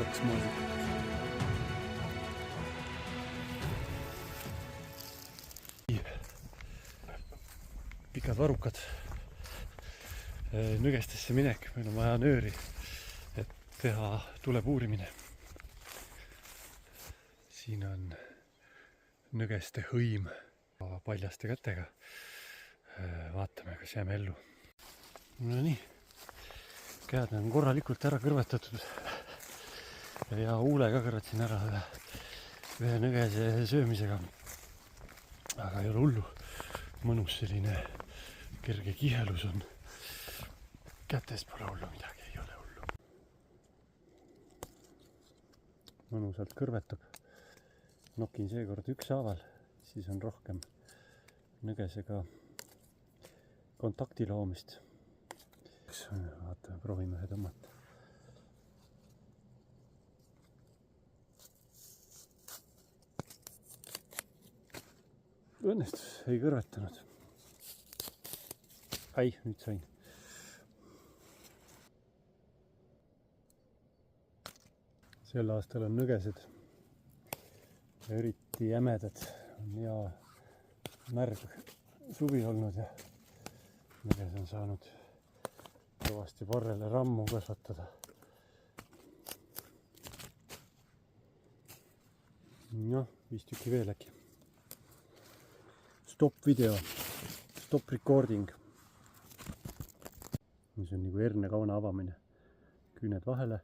kaks maasikat. Pikad varrukad. Nõgestesse minek, meil on vaja nööri, et teha tulepuurimine. Siin on nõgeste hõim paljaste kätega. Vaatame, kas jääme ellu. No nii, käed on korralikult ära kõrvetatud ja huule ka kõrvetasin ära ühe nõgese söömisega. Aga ei ole hullu. Mõnus selline kerge kihelus on. Kätes pole hullu midagi, ei ole hullu. Mõnusalt kõrvetab. Nokin seekord ükshaaval, siis on rohkem nõgesega kontakti loomist. Vaatame, proovime ühe tõmmata. Õnnestus, ei kõrvetanud. Ai, nüüd sain. Sel aastal on nõgesed eriti jämedad. On hea märg suvi olnud ja nõges on saanud kõvasti parrele rammu kasvatada. Noh, 5 tükki veel äkki. Stop video, stop recording. See on nagu hernekauna avamine. Küüned vahele,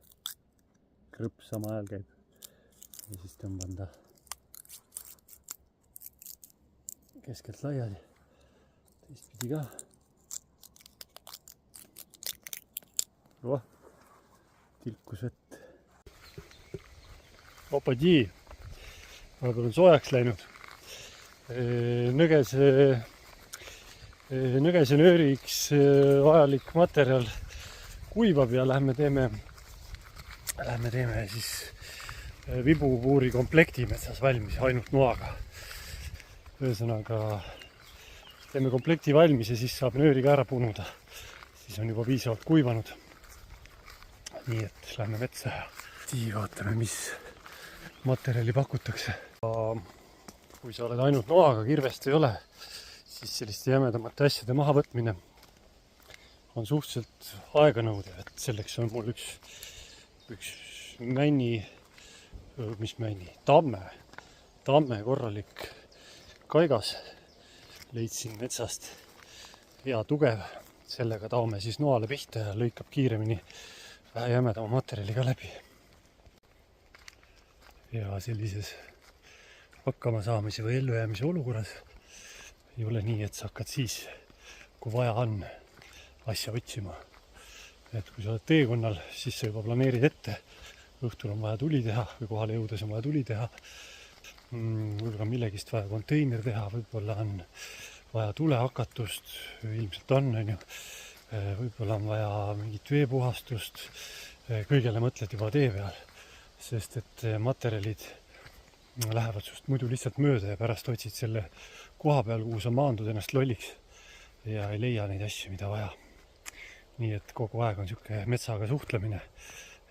krõps sama ajal käib ja siis tõmban ta keskelt laiali, teistpidi ka. Tilkus vett. Opadii, vahepeal on soojaks läinud. Nõgese nööriks vajalik materjal kuivab ja lähme teeme siis vibupuuri komplekti metsas valmis ainult noaga. Ühesõnaga teeme komplekti valmis ja siis saab nööri ka ära punuda. Siis on juba piisavalt kuivanud. Nii et lähme metsa ja vaatame, mis materjali pakutakse. Kui sa oled ainult noaga, kirvest ei ole, siis selliste jämedamate asjade maha võtmine on suhteliselt aeganõudev. Et selleks on mul üks tamme korralik kaigas. Leidsin metsast hea tugev. Sellega taome siis noale pihta ja lõikab kiiremini vähe jämedama materjaliga läbi. Ja sellises hakkama saamise või ellujäämise olukorras ei ole nii, et sa hakkad siis, kui vaja on, asja otsima. Et kui sa oled teekonnal, siis sa juba planeerid ette. Õhtul on vaja tuli teha või kohale jõudes on vaja tuli teha. Võib-olla millegist vaja konteiner teha, võib-olla on vaja tulehakatust, ilmselt on ju. Võib-olla on vaja mingit veepuhastust. Kõigele mõtled juba tee peal, sest et materjalid lähevad sust muidu lihtsalt mööda ja pärast otsid selle koha peal, kuhu sa maandud ennast lolliks ja ei leia neid asju, mida vaja. Nii et kogu aeg on siuke metsaga suhtlemine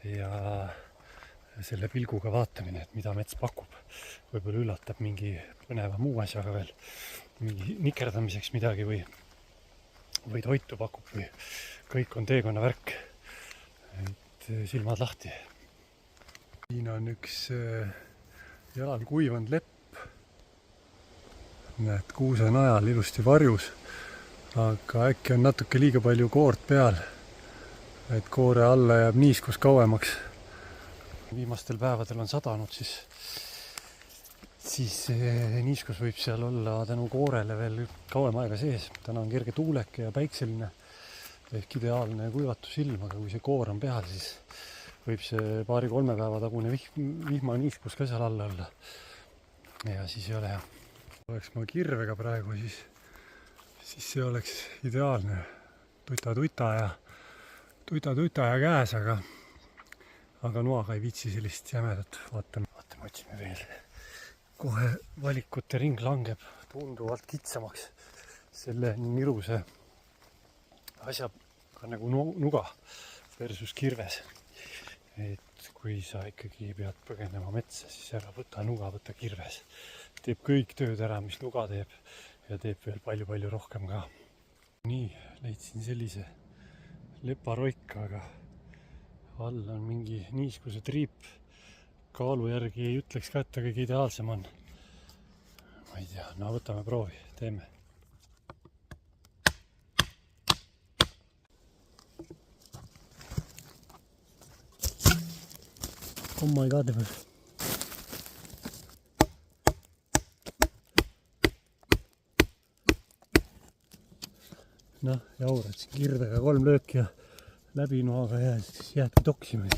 ja selle pilguga vaatamine, et mida mets pakub. Võib-olla üllatab mingi põneva muu asjaga veel, mingi nikerdamiseks midagi või toitu pakub või kõik on teekonna värk. Et silmad lahti. Siin on üks jalal kuivanud lepp. Näed, kuuse najal ilusti varjus, aga äkki on natuke liiga palju koort peal, et koore alla jääb niiskus kauemaks. Viimastel päevadel on sadanud, siis niiskus võib seal olla tänu koorele veel kauem aega sees. Täna on kerge tuuleke ja päikseline ehk ideaalne kuivatusilm, aga kui see koor on peal, siis võib see 2-3 päeva tagune vihmaniiskus ka seal alla olla. Ja siis ei ole hea. Oleks ma kirvega praegu, siis see oleks ideaalne. Tuita ja käes, aga noaga ei viitsi sellist jämedat. Vaatame, otsime veel. Kohe valikute ring langeb tunduvalt kitsamaks selle niruse asjaga nagu nuga versus kirves. Et kui sa ikkagi pead põgenema metsa, siis ära võta nuga, võta kirves. Teeb kõik tööd ära, mis nuga teeb ja teeb veel palju-palju rohkem ka. Nii, leidsin sellise leparoika, aga all on mingi niiskuse triip. Kaalu järgi ei ütleks ka, et ta kõige ideaalsem on. Ma ei tea, no võtame proovi, teeme. Oh my god, noh, jaurad siin kirdega 3 lööki ja läbi noaga ja siis jäädki toksima.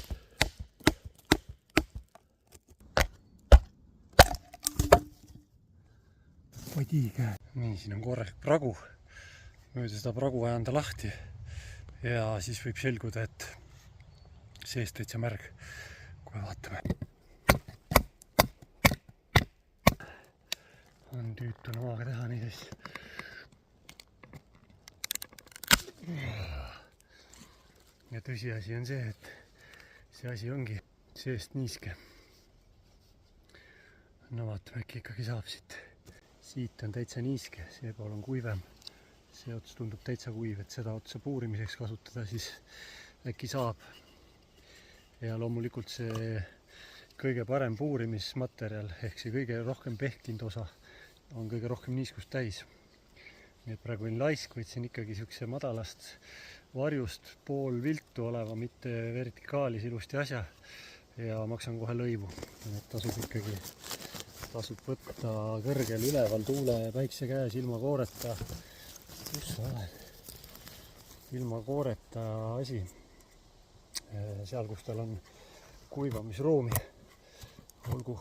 Padi käe. Nii, siin on korralik pragu. Mööda seda pragu ajan ta lahti ja siis võib selguda, et seest täitsa märg. Kohe vaatame. On tüütu noaga teha neid asju. Ja tõsiasi on see, et see asi ongi seest niiske. No vaatame, äkki ikkagi saab siit. Siit on täitsa niiske, see pool on kuivem. See ots tundub täitsa kuiv, et seda otsa puurimiseks kasutada, siis äkki saab. Ja loomulikult see kõige parem puurimismaterjal ehk see kõige rohkem pehkinud osa on kõige rohkem niiskust täis. Nii et praegu olin laisk, võtsin ikkagi siukse madalast varjust pool viltu oleva, mitte vertikaalis ilusti asja ja maksan kohe lõivu. Et tasub võtta kõrgel üleval tuule päikse käes ilma kooreta. Kus sa oled? Ilma kooreta asi. Seal, kus tal on kuivamisruumi. Olgu,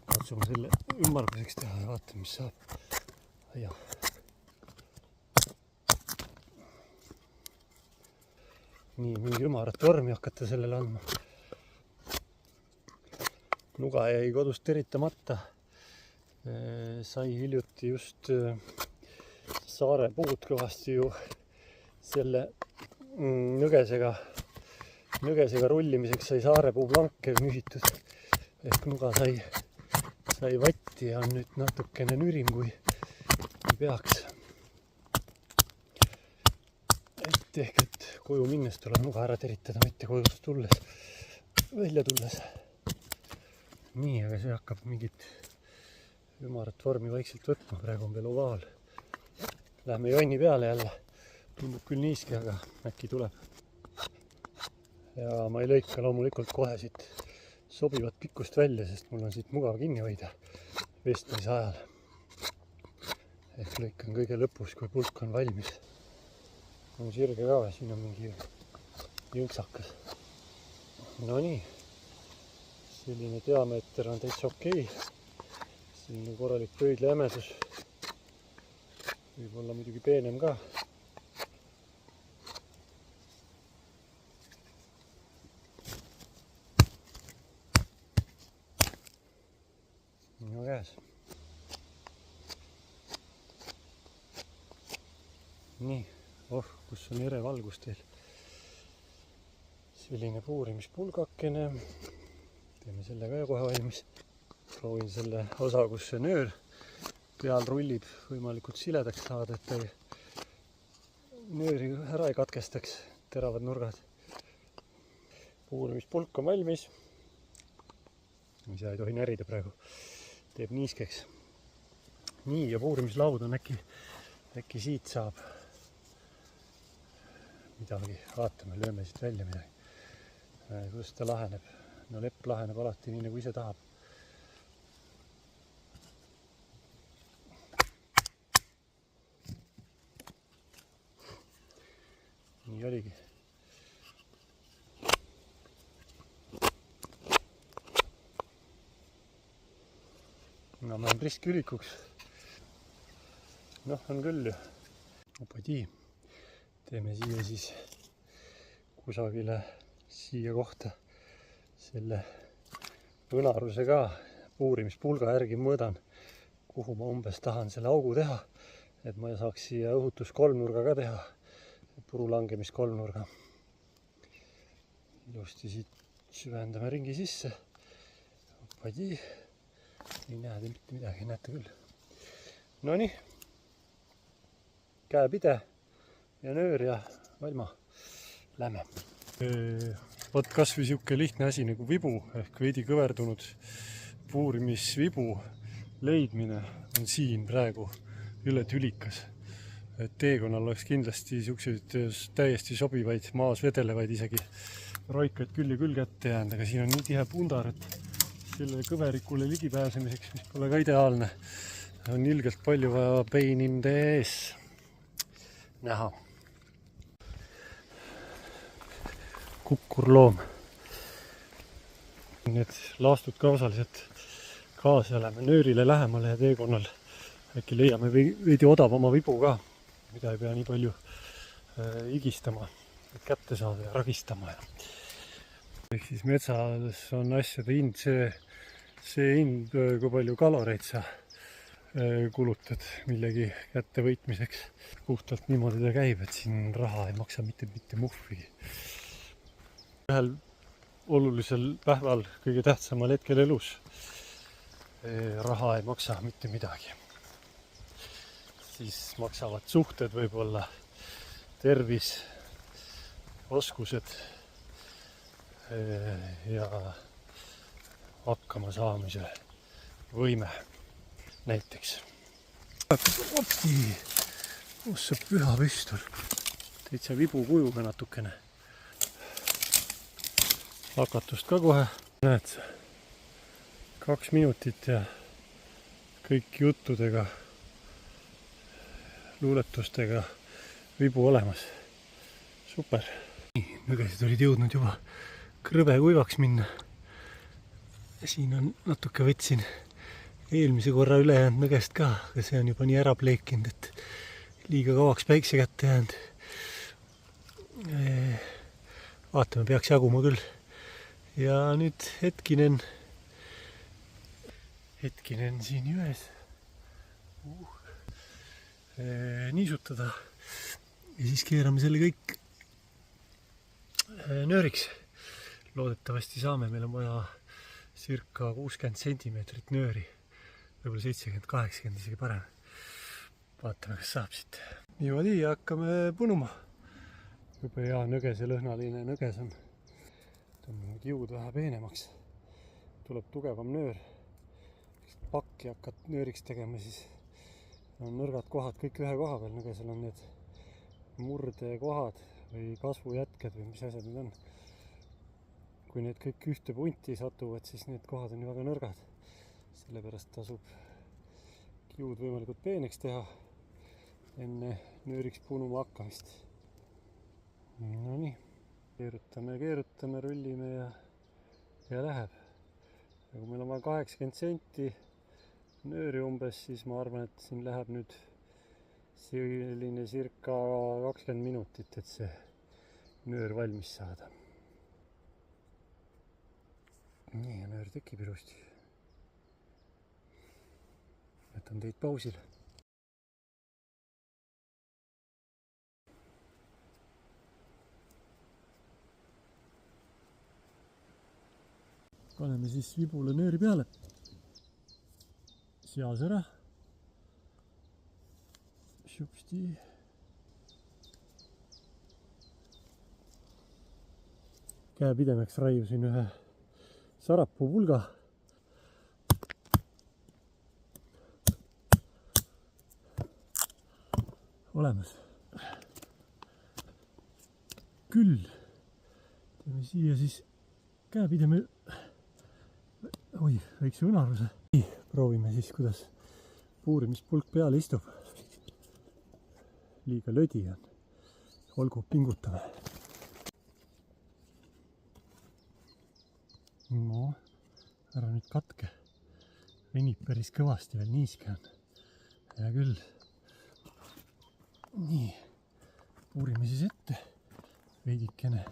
katsume selle ümmarguseks teha ja vaatame, mis saab. Ja. Nii, mingi ümarat vormi hakata sellele andma. Nuga jäi kodust teritamata. Sai hiljuti just saare puud kõvasti ju selle nõgesega rullimiseks sai saarepuu planke nühitud. Ehk nuga sai vatti ja on nüüd natukene nürim, kui peaks. Et koju minnes tuleb nuga ära teritada, mitte kodust välja tulles. Nii, aga see hakkab mingit ümarat vormi vaikselt võtma, praegu on veel ovaal. Lähme jonni peale jälle. Tundub küll niiski, aga äkki tuleb. Ja ma ei lõika loomulikult kohe siit sobivat pikkust välja, sest mul on siit mugav kinni hoida vestmise ajal. Ehk lõikan kõige lõpus, kui pulk on valmis. On sirge ka, siin on mingi jõnksakas. No nii, selline diameeter on täitsa okei. Siin on korralik pöidla jämedus. Võib olla muidugi peenem ka. No käes. Nii, kus on ere valgus teil. Selline puurimispulgakene. Teeme selle ka kohe valmis. Proovin selle osa, kus see nöör peal rullib, võimalikult siledaks saada, et nööri ära ei katkestaks, teravad nurgad. Puurimispulk on valmis. Mida ei tohi närida praegu. Teeb niiskeks. Nii, ja puurimislaud on äkki siit saab midagi. Vaatame, lööme siit välja midagi. Kuidas ta laheneb? No lepp laheneb alati nii, nagu ise tahab. Nii oligi. No ma olen priski ülikuks. Noh, on küll ju. Opadi. Teeme siia siis kusagile siia kohta selle õnaruse ka puurimispulga järgi mõõdan, kuhu ma umbes tahan selle augu teha, et ma saaks siia õhutuskolmnurga ka teha, puru langemiskolmnurga. Ilusti siit süvendame ringi sisse. Ei näe te mitte midagi, näete küll. Nonii, käepide ja nöör ja valma. Lähme. Võt kas või siuke lihtne asi nagu vibu ehk veidi kõverdunud puurimisvibu leidmine on siin praegu üle tülikas. Et teekonnal oleks kindlasti siukseid täiesti sobivaid maas vedelevaid isegi roikaid küll ja küll kätte jäänud, aga siin on nii tihe pundar, et selle kõverikule ligipääsemiseks, mis pole ka ideaalne, on ilgelt palju vaja peininde ees näha. Kukkurloom. Need laastud ka osaliselt kaasa oleme nöörile lähemale ja teekonnal äkki leiame veidi odavama vibu ka, mida ei pea nii palju higistama, et kätte saada ja ragistama. Ehk siis metsas on asjade hind see hind, kui palju kaloreid sa kulutad millegi kätte võitmiseks. Puhtalt niimoodi ta käib, et siin raha ei maksa mitte muhvigi. Ühel olulisel päeval, kõige tähtsamal hetkel elus, raha ei maksa mitte midagi. Siis maksavad suhted võib-olla, tervis, oskused ja hakkama saamise võime näiteks. Opti! Ossa püha püstul. Täitsa vibu kujuga natukene. Hakatust ka kohe. Näed sa, 2 minutit ja kõik juttudega, luuletustega vibu olemas. Super. Nõgesid olid jõudnud juba krõbe kuivaks minna. Siin on natuke võtsin eelmise korra üle jäänud nõgest ka, aga see on juba nii ära pleikinud, et liiga kauaks päikse kätte jäänud. Vaatame, peaks jaguma küll. Ja nüüd hetkinen siin jões niisutada ja siis keerame selle kõik nööriks. Loodetavasti saame, meil on vaja circa 60 centimeetrit nööri, võib-olla 70-80 isegi parem. Vaatame, kas saab siit. Niimoodi hakkame punuma. Juba hea nõgese lõhnaline nõges on. Tõmbame kiud vähe peenemaks. Tuleb tugevam nöör. Pakki hakkad nööriks tegema, siis on nõrgad kohad kõik ühe koha peal. Nõgesel on need murdekohad või kasvujätked või mis asjad need on. Kui need kõik ühte punti satuvad, siis need kohad on väga nõrgad. Sellepärast tasub kiud võimalikult peeneks teha enne nööriks punuma hakkamist. Nonii, keerutame, rullime ja läheb. Ja kui meil on vaja 80 senti nööri umbes, siis ma arvan, et siin läheb nüüd selline circa 20 minutit, et see nöör valmis saada. Nii, ja nöör tekib ilusti. Jätan teid pausile. Paneme siis vibule nööri peale. Seas ära. Šupsti. Käepidemeks raiusin ühe sarapuu pulga. Olemas. Küll. Teeme siia siis käepideme. Oi, väikse õnaruse. Proovime siis, kuidas puurimispulk peale istub. Liiga lödi on. Olgu, pingutame. No, ära nüüd katke. Venib päris kõvasti, veel niiske on. Hea küll. Nii, puurime siis ette. Veidikene.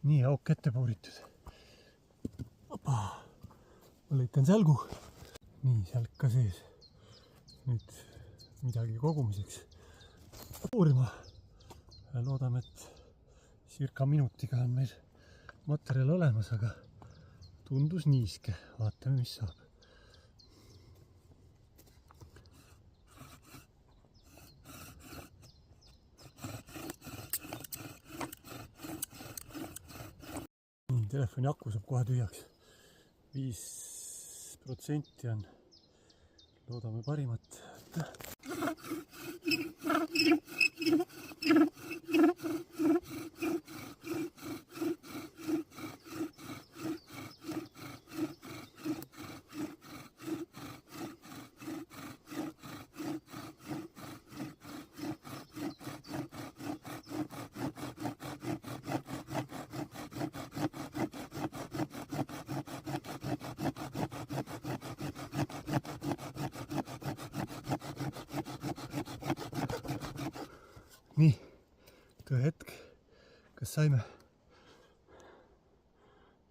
Nii, auk ette puuritud. Ma lõikan sälgu. Nii, sälg ka sees. Nüüd midagi kogumiseks uurima. Loodame, et circa minutiga on meil materjal olemas, aga tundus niiske. Vaatame, mis saab. Telefoni aku saab kohe tühjaks. 5% on. Loodame parimat. Nii, tõe hetk, kas saime?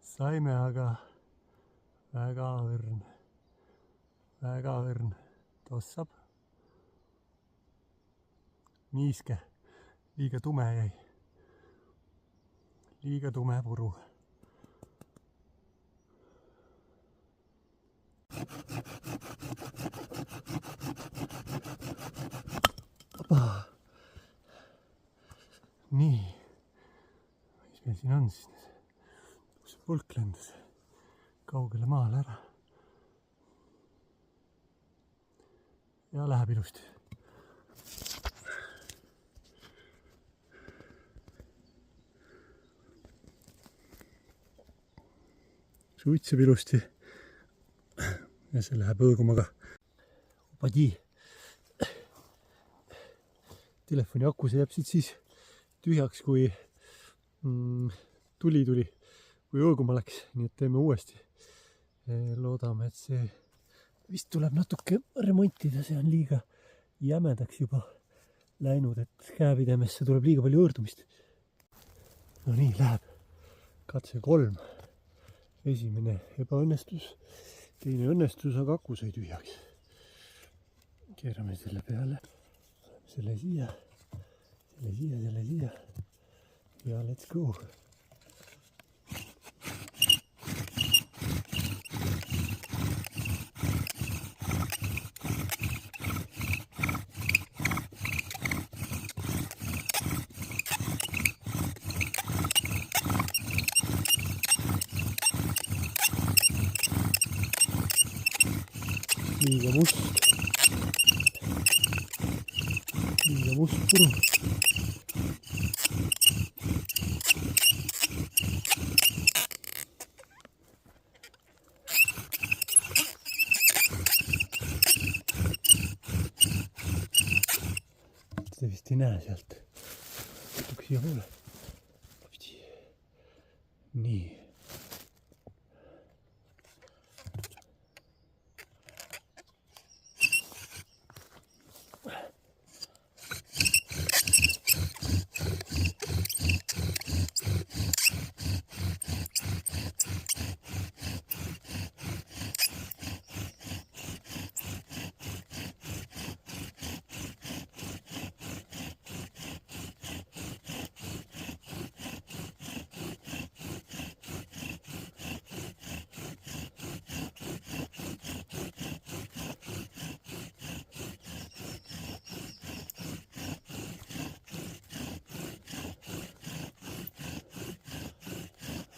Saime, aga väga õrn tossab. Niiske, liiga tume jäi. Liiga tume puru. Opa. Nii, mis meil siin on siis? Kus pulk lendas kaugele maale ära. Ja läheb ilusti. Suitseb ilusti. Ja see läheb õõguma ka. Opadi. Telefoni aku see jääb siis tühjaks, kui tuli, kui õõguma läks, nii et teeme uuesti. Loodame, et see vist tuleb natuke remontida, see on liiga jämedaks juba läinud, et käepidemesse tuleb liiga palju õõrdumist. No nii, läheb. Katse 3. Esimene ebaõnnestus, teine õnnestus, aga aku sai tühjaks. Keerame selle peale, selle siia. Selle siia. Ja let's go. Liiga must puru. Seda vist ei näe sealt. Natuke siia poole. Nii.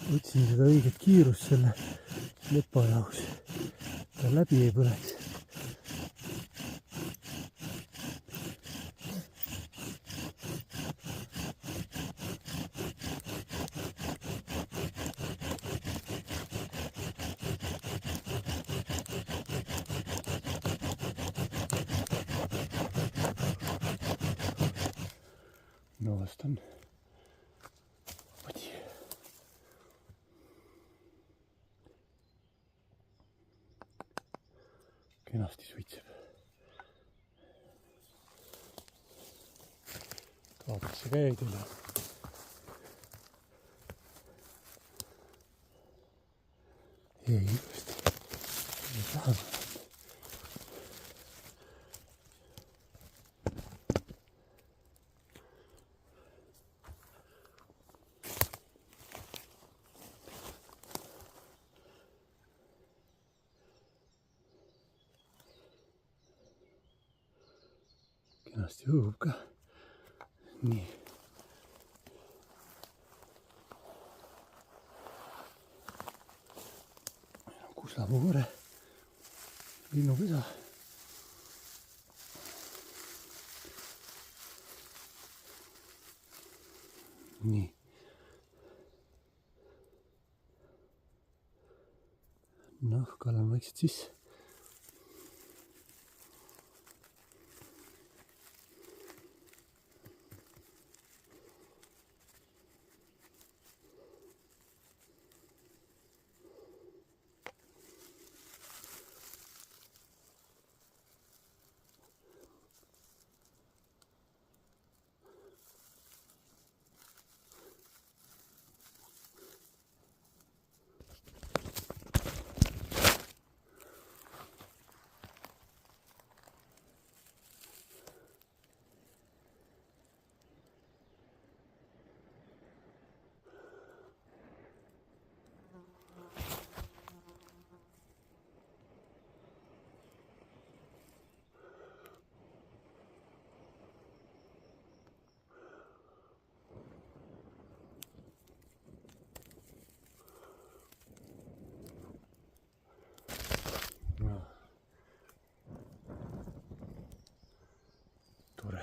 Otsin seda õiget kiirust selle lepa jaoks. Ta läbi ei põleks. No vastan. Kenasti suitseb. Kaabesse ka jäi üle. Jäi ilusti. Ei taha. kenasti õhub ka. Nii. Kuslapuure linnupesa. Nii. Noh, kalan vaikselt sisse. Tore.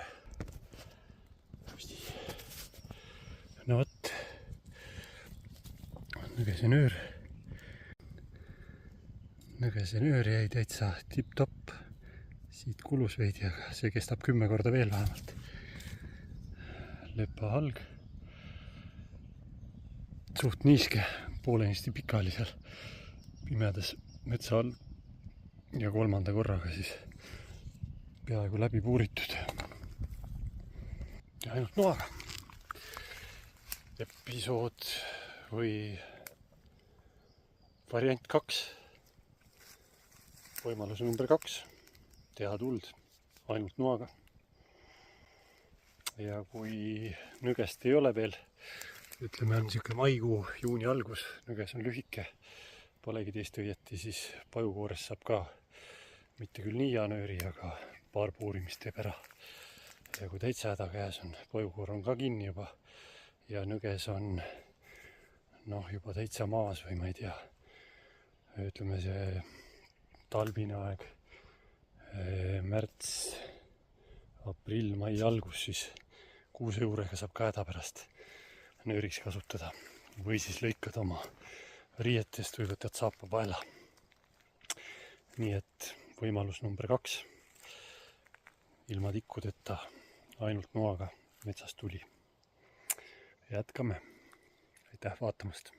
No vot, nõgesenöör jäi täitsa tipp-topp. Siit kulus veidi, aga see kestab 10 korda veel vähemalt. Lepahalg. Suht niiske, poolenisti pikali seal pimedas metsa all. Ja 3. korraga siis peaaegu läbi puuritud. Ja ainult noaga. Episood või variant 2. Võimalus number 2. Teha tuld ainult noaga. Ja kui nõgest ei ole veel, ütleme on niisugune maikuu, juuni algus, nõges on lühike, polegi teist õieti, siis pajukoores saab ka mitte küll nii hea nööri, aga paar puurimist teeb ära. Ja kui täitsa häda käes on, pajukoor on ka kinni juba ja nõges on juba täitsa maas või ma ei tea, ütleme see talvine aeg, märts, aprill, mai algus, siis kuusejuurega saab ka häda pärast nööriks kasutada või siis lõikad oma riietest või võtad saapapaela. Nii et võimalus number 2. Ilma tikkudeta, ainult noaga metsast tuli. Jätkame. Aitäh vaatamast!